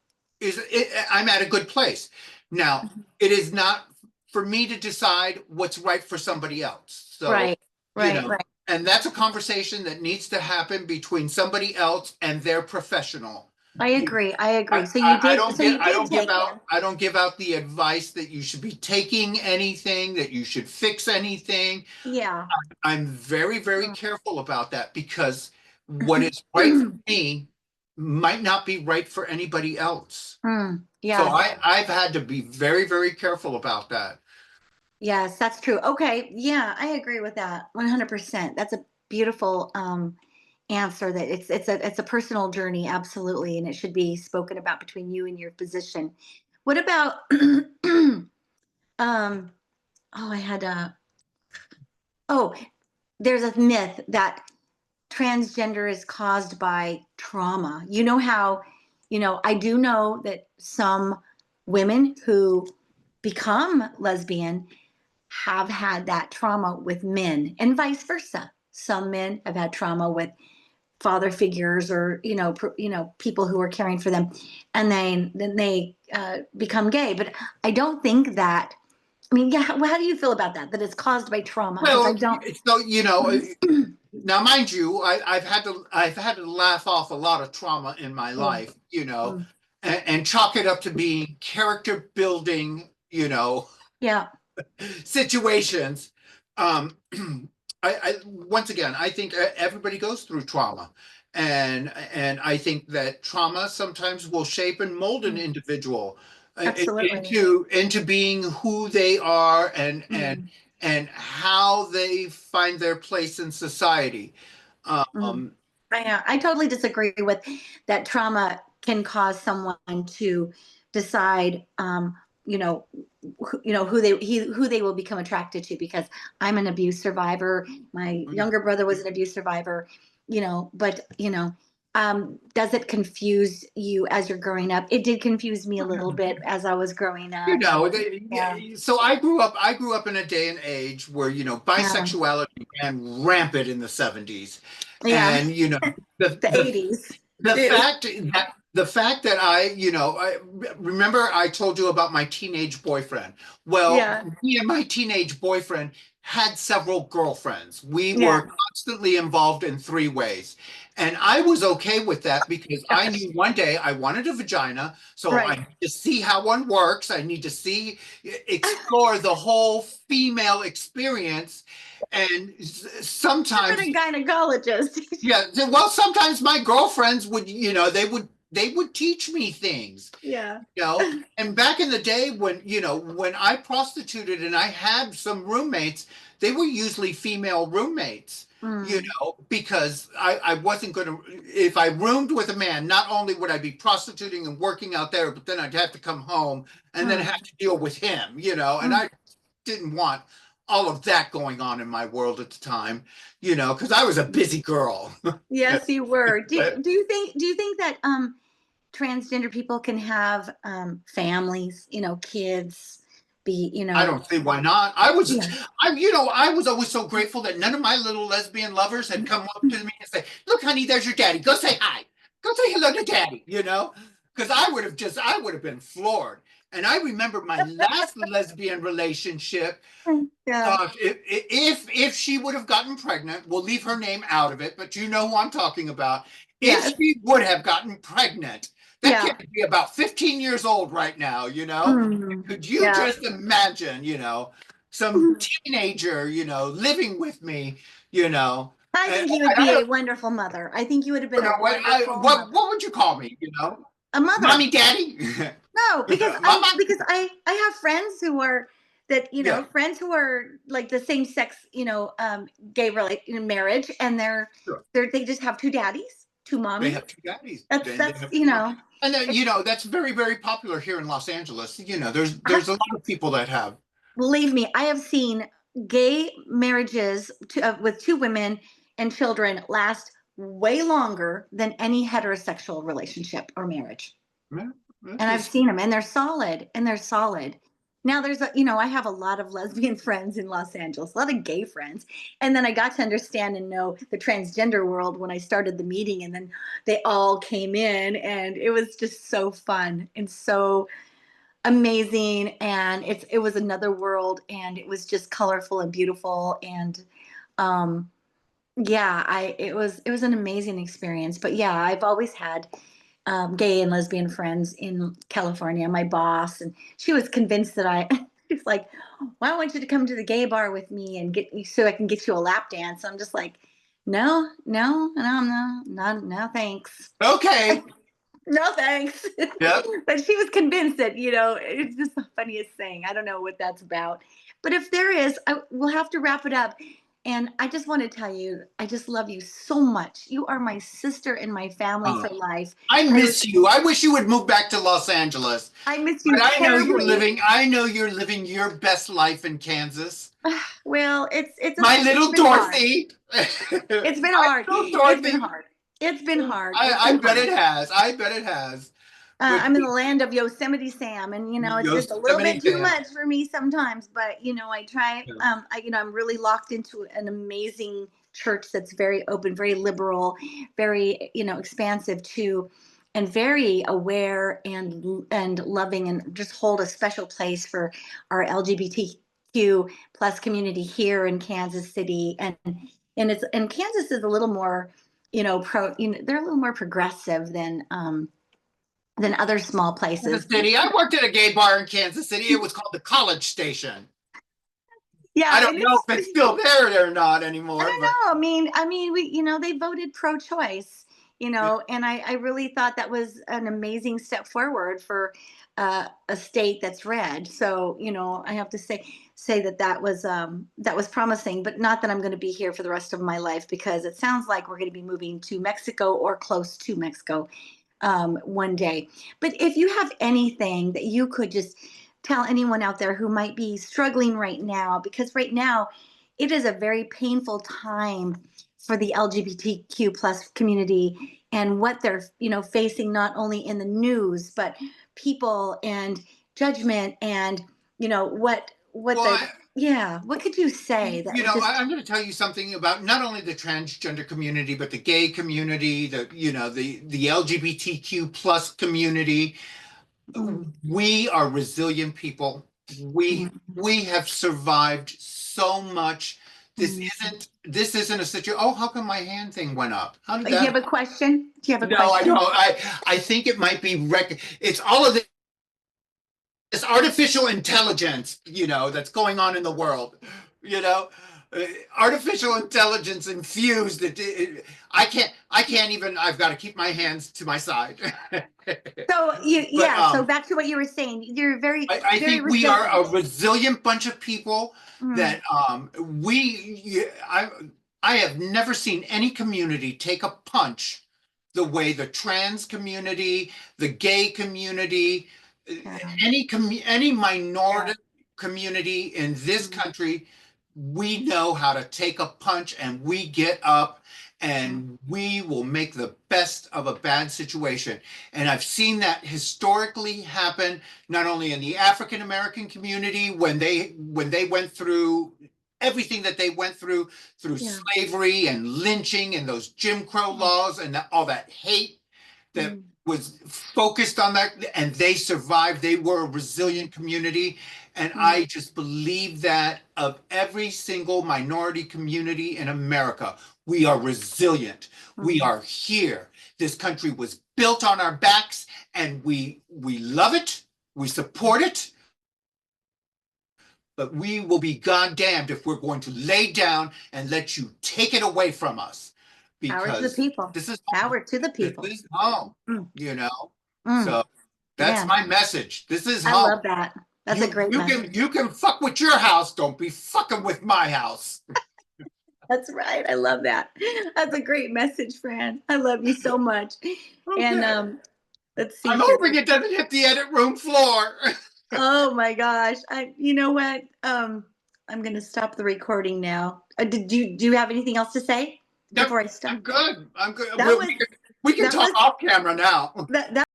I'm at a good place. Now, Mhm. it is not for me to decide what's right for somebody else. So, Right. you Right. know, Right. and that's a conversation that needs to happen between somebody else and their professional. I You, agree. I I, agree. So I you I did. don't So get you did take them. I don't give out the advice that you should be taking anything, that you should fix anything. Yeah. I'm very, very careful about that because what is right for me might not be right for anybody else. Mm. So Yes. I've had to be very, very careful about that. Yes, that's true. Okay. Yeah, I agree with that 100%. That's a beautiful answer that it's a personal journey, absolutely, and it should be spoken about between you and your physician. What about um oh, I had a oh, there's a myth that transgender is caused by trauma. You know how, I do know that some women who become lesbian have had that trauma with men and vice versa. Some men have had trauma with father figures or people who are caring for them, and then they become gay. But I don't think that. I mean, yeah. How do you feel about that? That it's caused by trauma? Because I Well, don't. so now mind you, I've had to laugh off a lot of trauma in my Yeah. life, Mm. and chalk it up to being character building, Yeah. situations. Um, once again, I think everybody goes through trauma, and I think that trauma sometimes will shape and mold an Mm. individual Absolutely. into being who they are Mm. and how they find their place in society. Mm. Um, I totally disagree with that. Trauma can cause someone to decide, who they will become attracted to. Because I'm an abuse survivor. My younger brother was an abuse survivor. But does it confuse you as you're growing up? It did confuse me a little bit as I was growing you up. know, Yeah. so I grew up in a day and age where, Yeah. bisexuality ran rampant in the 70s. Yeah. And, the, The the, 80s the too. fact that I remember I told you about my teenage boyfriend. Well, Yeah. me and my teenage boyfriend had several girlfriends. We Yeah. were constantly involved in three ways. And I was okay with that because I knew one day I wanted a vagina. So I Right. need to see how one works. I need to explore the whole female experience. And I'm sometimes, a gynecologist. yeah, well, sometimes my girlfriends would, they would teach me things, Yeah. and back in the day when I prostituted and I had some roommates, they were usually female roommates, Mm, because I wasn't going to, if I roomed with a man, not only would I be prostituting and working out there, but then I'd have to come home and then have mm, to deal with him, and mm. I didn't want all of that going on in my world at the time, because I was a busy girl. Yes, you were. Do But do you think that transgender people can have families, kids, be, I don't see why not. I was, yeah. I was always so grateful that none of my little lesbian lovers had come up to me and say, "Look, honey, there's your daddy. Go say hi. Go say hello to daddy." Because I would have been floored. And I remember my last lesbian relationship. Yeah. Gosh, if she would have gotten pregnant, we'll leave her name out of it, but you know who I'm talking about. If Yes. she would have gotten pregnant, that kid Yeah. would be about 15 years old right now, Mm. Could you Yeah. just imagine, some teenager, living with me, you know? I And think you would I be don't a wonderful mother. I think you would have been a know wonderful mother. what would you call me, A mother. Mommy, daddy? No, because Mama? I have friends who are that Yeah, friends who are like the same sex gay marriage, and sure. they just have two daddies, two They mommies. have two daddies. That's Then they have two moms. And then, that's very, very popular here in Los Angeles. There's a lot of people that have. believe me, I have seen gay marriages with two women and children last way longer than any heterosexual relationship or marriage. Yeah, that's And I've just seen them, and they're solid, and they're solid. Now I have a lot of lesbian friends in Los Angeles, a lot of gay friends, and then I got to understand and know the transgender world when I started the meeting, and then they all came in, and it was just so fun and so amazing, and it was another world, and it was just colorful and beautiful, and um, yeah, I it was an amazing experience. But yeah, I've always had gay and lesbian friends in California. My boss, and she was convinced that she's like, "Why don't you to come to the gay bar with me and get you so I can get you a lap dance?" I'm just like, "No, no, no, no, no, thanks." okay. No thanks. Yep. But she was convinced that, it's just the funniest thing. I don't know what that's about. But if there is, we'll have to wrap it up. And I just want to tell you, I just love you so much. You are my sister and my family for Oh, life. I I, miss you. I wish you would move back to Los Angeles. I miss But you terribly. I know you're living your best life in Kansas. Well, My it's little been hard. Dorothy. It's been My hard. little It's been Dorothy. hard. It's been hard. It's I been bet hard. it has. I bet it has. But I'm in the land of Yosemite Sam, and it's just a little bit Yosemite too Sam. much for me sometimes. But I try. Yeah. I'm really locked into an amazing church that's very open, very liberal, very expansive too, and very aware and loving, and just hold a special place for our LGBTQ plus community here in Kansas City, and Kansas is a little more they're a little more progressive than other small Kansas places. City. I worked at a gay bar in Kansas City. It was called the College Station. I Yeah, don't and know it's if it's still there or not I anymore, don't but know. We they voted pro-choice, yeah. and I really thought that was an amazing step forward for a state that's red. So I have to say that was promising, but not that I'm going to be here for the rest of my life, because it sounds like we're going to be moving to Mexico or close to Mexico one day. But if you have anything that you could just tell anyone out there who might be struggling right now, because right now it is a very painful time for the LGBTQ plus community, and what they're facing, not only in the news, but people and judgment, and what Well, the yeah, what could you say that would just I'm going to tell you something about not only the transgender community, but the gay community, the LGBTQ plus community. mm, We are resilient people. mm, We have survived so much. mm. This isn't a situation. Oh, how come my hand thing went up? How did Do you that? have a question? Do you have a No, I don't. question? I think it might be it's all of this artificial intelligence, that's going on in the world, you know, Uh, artificial intelligence infused. I can't even. I've got to keep my hands to my side. So But yeah. So back to what you were saying. You're I very think we are a resilient. resilient bunch of people Mm, that I have never seen any community take a punch the way the trans community, the gay community, yeah. any Yeah. minority community in this Mm, country, we know how to take a punch and we get up and we will make the best of a bad situation. And I've seen that historically happen not only in the African American community when they went through everything that they went through Yeah. slavery and lynching and those Jim Crow laws and all that hate that Mm. was focused on that, and they survived. They were a resilient community. And Mm. I just believe that of every single minority community in America, we are resilient. We Mm. are here. This country was built on our backs, and we love it. We support it, but we will be goddamned if we're going to lay down and let you take it away from us, Power to the because people. this is home. Power to the This people. is home, Mm. you know. Mm. So that's Man, my message. This is I home. love that. That's a You great you can message. you can fuck with your house. Don't be fucking with my house. That's right. I love that. That's a great message, Fran. I love you so much. And Okay. let's see I'm here. hoping it doesn't hit the edit room floor. Oh my gosh. You know what? I'm gonna stop the recording now. Do you have anything else to say Yep, before I stop? I'm good. I'm good. That was We can that talk was off camera now. that